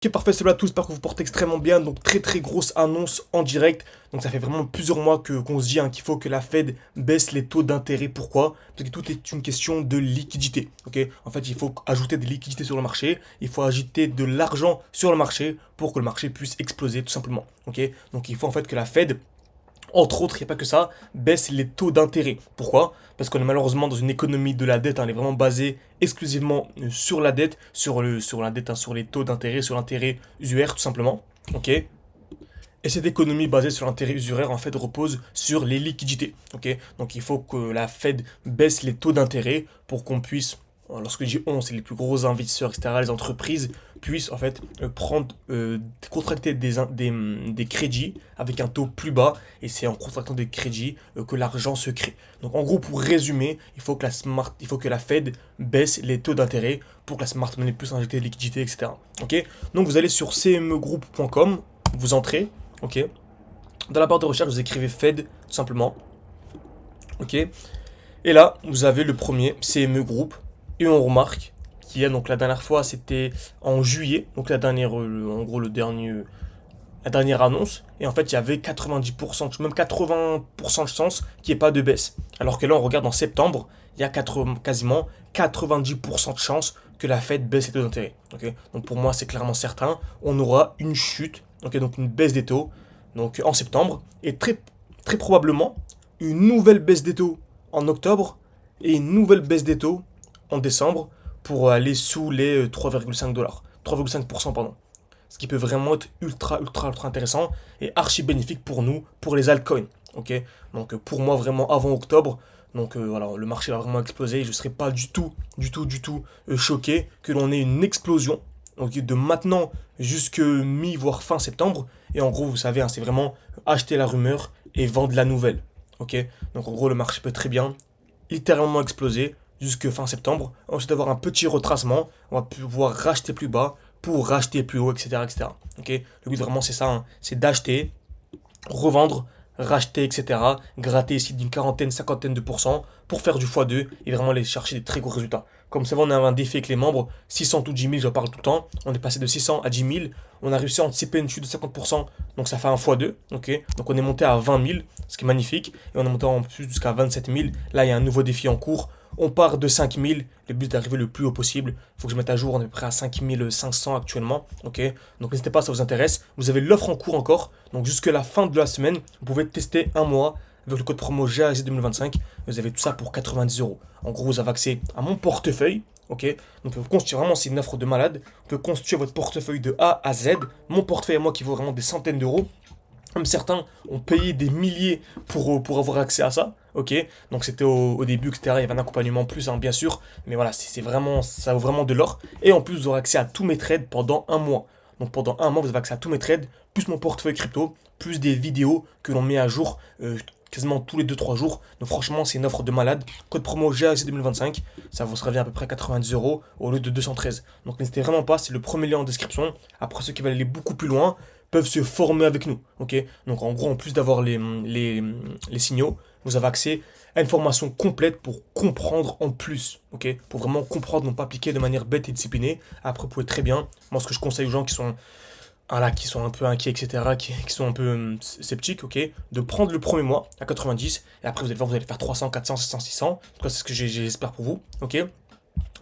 Ok, parfait, cela tous, j'espère que vous portez extrêmement bien. Donc, très grosse annonce en direct. Donc, ça fait vraiment plusieurs mois qu'on se dit qu'il faut que la Fed baisse les taux d'intérêt. Pourquoi? Parce que tout est une question de liquidité. Ok, en fait, il faut ajouter des liquidités sur le marché. Il faut ajouter de l'argent sur le marché pour que le marché puisse exploser, tout simplement. Ok, donc il faut en fait que la Fed, entre autres, il n'y a pas que ça, baisse les taux d'intérêt. Pourquoi? Parce qu'on est malheureusement dans une économie de la dette, elle est vraiment basée exclusivement sur la dette, sur la dette, sur les taux d'intérêt, sur l'intérêt usuraire tout simplement. Ok? Et cette économie basée sur l'intérêt usuraire en fait repose sur les liquidités. Ok, donc il faut que la Fed baisse les taux d'intérêt pour qu'on puisse, lorsque je dis on, c'est les plus gros investisseurs, etc., les entreprises puissent en fait contracter des crédits avec un taux plus bas. Et c'est en contractant des crédits que l'argent se crée. Donc en gros, pour résumer, il faut que la Fed baisse les taux d'intérêt pour que la smart money puisse injecter des liquidités, etc. Ok, donc vous allez sur cmegroup.com, vous entrez. Ok. Dans la barre de recherche, vous écrivez Fed, tout simplement. Ok. Et là, vous avez le premier, CME Group. Et on remarque qu'il y a, donc la dernière fois, c'était en juillet. Donc la dernière, en gros, la dernière annonce. Et en fait, il y avait 90%, même 80% de chances qu'il n'y ait pas de baisse. Alors que là, on regarde en septembre, il y a quasiment 90% de chances que la Fed baisse les taux d'intérêt. Ok, donc pour moi, c'est clairement certain. On aura une chute, ok, donc une baisse des taux donc en septembre. Et très probablement, une nouvelle baisse des taux en octobre et une nouvelle baisse des taux en décembre pour aller sous les 3,5 $. 3,5%, pardon. Ce qui peut vraiment être ultra intéressant et archi bénéfique pour nous, pour les altcoins. Ok, donc pour moi vraiment avant octobre, donc voilà, le marché va vraiment exploser. Je ne serais pas du tout choqué que l'on ait une explosion. Donc de maintenant jusque mi voire fin septembre. Et en gros, vous savez, c'est vraiment acheter la rumeur et vendre la nouvelle. Ok, donc en gros, le marché peut très bien littéralement exploser jusque fin septembre. Ensuite, avoir un petit retracement, on va pouvoir racheter plus bas pour racheter plus haut, etc. etc. Ok, le but vraiment, c'est ça, c'est d'acheter, revendre, racheter, etc. Gratter ici d'une quarantaine, cinquantaine de pourcents pour faire du x2 et vraiment aller chercher des très gros résultats. Comme ça, on a un défi avec les membres, 600 ou 10 000, j'en parle tout le temps. On est passé de 600 à 10 000. On a réussi à anticiper une chute de 50%, donc ça fait un x2. Ok, donc on est monté à 20 000, ce qui est magnifique. Et on est monté en plus jusqu'à 27 000. Là, il y a un nouveau défi en cours. On part de 5 000. Le but est d'arriver le plus haut possible. Il faut que je mette à jour. On est prêt à 5 500 actuellement. Ok, donc n'hésitez pas, ça vous intéresse. Vous avez l'offre en cours encore. Donc jusqu'à la fin de la semaine, vous pouvez tester un mois avec le code promo GAZ 2025. Vous avez tout ça pour 90 euros. En gros, vous avez accès à mon portefeuille. Ok, donc on peut construire vraiment, c'est une offre de malade. On peut constituer votre portefeuille de A à Z. Mon portefeuille à moi qui vaut vraiment des centaines d'euros. Comme certains ont payé des milliers pour avoir accès à ça, ok. Donc c'était au début, etc. Il y avait un accompagnement en plus, bien sûr. Mais voilà, c'est vraiment, ça vaut vraiment de l'or. Et en plus, vous aurez accès à tous mes trades pendant un mois. Donc pendant un mois, vous avez accès à tous mes trades, plus mon portefeuille crypto, plus des vidéos que l'on met à jour quasiment tous les 2 3 jours. Donc franchement, c'est une offre de malade. Code promo GAC 2025, ça vous revient à peu près 90 euros au lieu de 213. Donc n'hésitez vraiment pas, c'est le premier lien en description. Après, ceux qui veulent aller beaucoup plus loin peuvent se former avec nous. Ok, donc en gros, en plus d'avoir les signaux, vous avez accès à une formation complète pour comprendre en plus. Ok, pour vraiment comprendre, non pas appliquer de manière bête et disciplinée. Après, vous pouvez très bien. Moi, ce que je conseille aux gens qui sont un peu inquiets, etc., qui sont un peu sceptiques, ok, de prendre le premier mois à 90, et après vous allez voir, vous allez faire 300, 400, 500, 600, en tout cas c'est ce que j'espère pour vous, ok,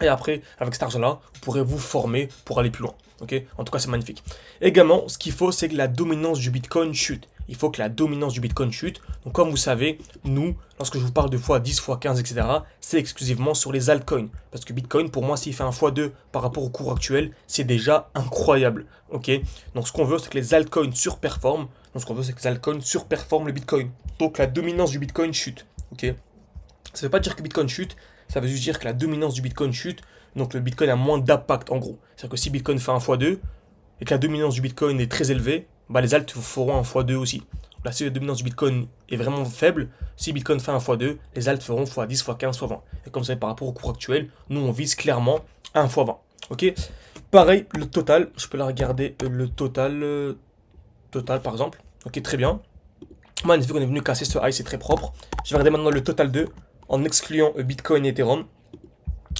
et après, avec cet argent-là, vous pourrez vous former pour aller plus loin. Ok, en tout cas, c'est magnifique. Également, ce qu'il faut, c'est que la dominance du Bitcoin chute. Il faut que la dominance du Bitcoin chute. Donc, comme vous savez, nous, lorsque je vous parle de x10, x15, etc., c'est exclusivement sur les altcoins. Parce que Bitcoin, pour moi, s'il fait un x2 par rapport au cours actuel, c'est déjà incroyable. Ok, donc ce qu'on veut, c'est que les altcoins surperforment. Donc, ce qu'on veut, c'est que les altcoins surperforment le Bitcoin. Donc, la dominance du Bitcoin chute. Ok, ça ne veut pas dire que Bitcoin chute, ça veut juste dire que la dominance du Bitcoin chute, donc le Bitcoin a moins d'impact en gros. C'est-à-dire que si Bitcoin fait un x2 et que la dominance du Bitcoin est très élevée, bah les alts feront un x2 aussi. Donc là, si la dominance du Bitcoin est vraiment faible, si Bitcoin fait un x2, les alts feront x10, x15, x20. Et comme ça, par rapport au cours actuel, nous on vise clairement un x20. Ok. Pareil, le total, je peux la regarder, le total, total par exemple. Ok, très bien. Magnifique, on est venu casser ce high, c'est très propre. Je vais regarder maintenant le total 2 en excluant Bitcoin et Ethereum.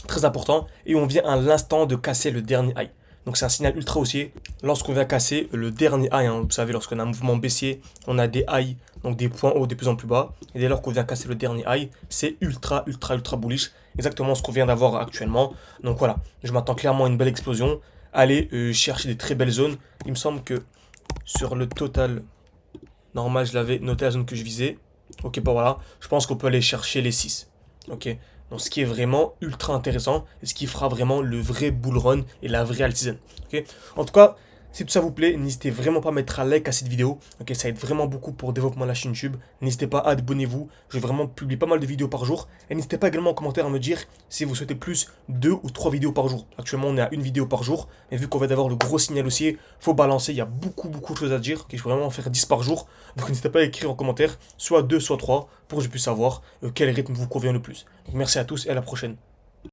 Très important. Et on vient à l'instant de casser le dernier high. Donc c'est un signal ultra haussier. Lorsqu'on vient casser le dernier high, hein, vous savez, lorsqu'on a un mouvement baissier, on a des highs, donc des points hauts de plus en plus bas. Et dès lors qu'on vient casser le dernier high, c'est ultra, ultra, ultra bullish. Exactement ce qu'on vient d'avoir actuellement. Donc voilà, je m'attends clairement à une belle explosion. Allez chercher des très belles zones. Il me semble que sur le total normal, je l'avais noté la zone que je visais. Ok, bah voilà, je pense qu'on peut aller chercher les 6. Ok, donc ce qui est vraiment ultra intéressant et ce qui fera vraiment le vrai bull run et la vraie alt season. Ok, en tout cas, si tout ça vous plaît, n'hésitez vraiment pas à mettre un like à cette vidéo. Ok, ça aide vraiment beaucoup pour le développement de la chaîne YouTube. N'hésitez pas à abonnez-vous. Je vais vraiment publier pas mal de vidéos par jour. Et n'hésitez pas également en commentaire à me dire si vous souhaitez plus 2 ou 3 vidéos par jour. Actuellement, on est à une vidéo par jour. Mais vu qu'on va d'avoir le gros signal haussier, faut balancer. Il y a beaucoup, beaucoup de choses à dire. Ok, je vais vraiment en faire 10 par jour. Donc n'hésitez pas à écrire en commentaire soit 2, soit 3 pour que je puisse savoir quel rythme vous convient le plus. Donc merci à tous et à la prochaine.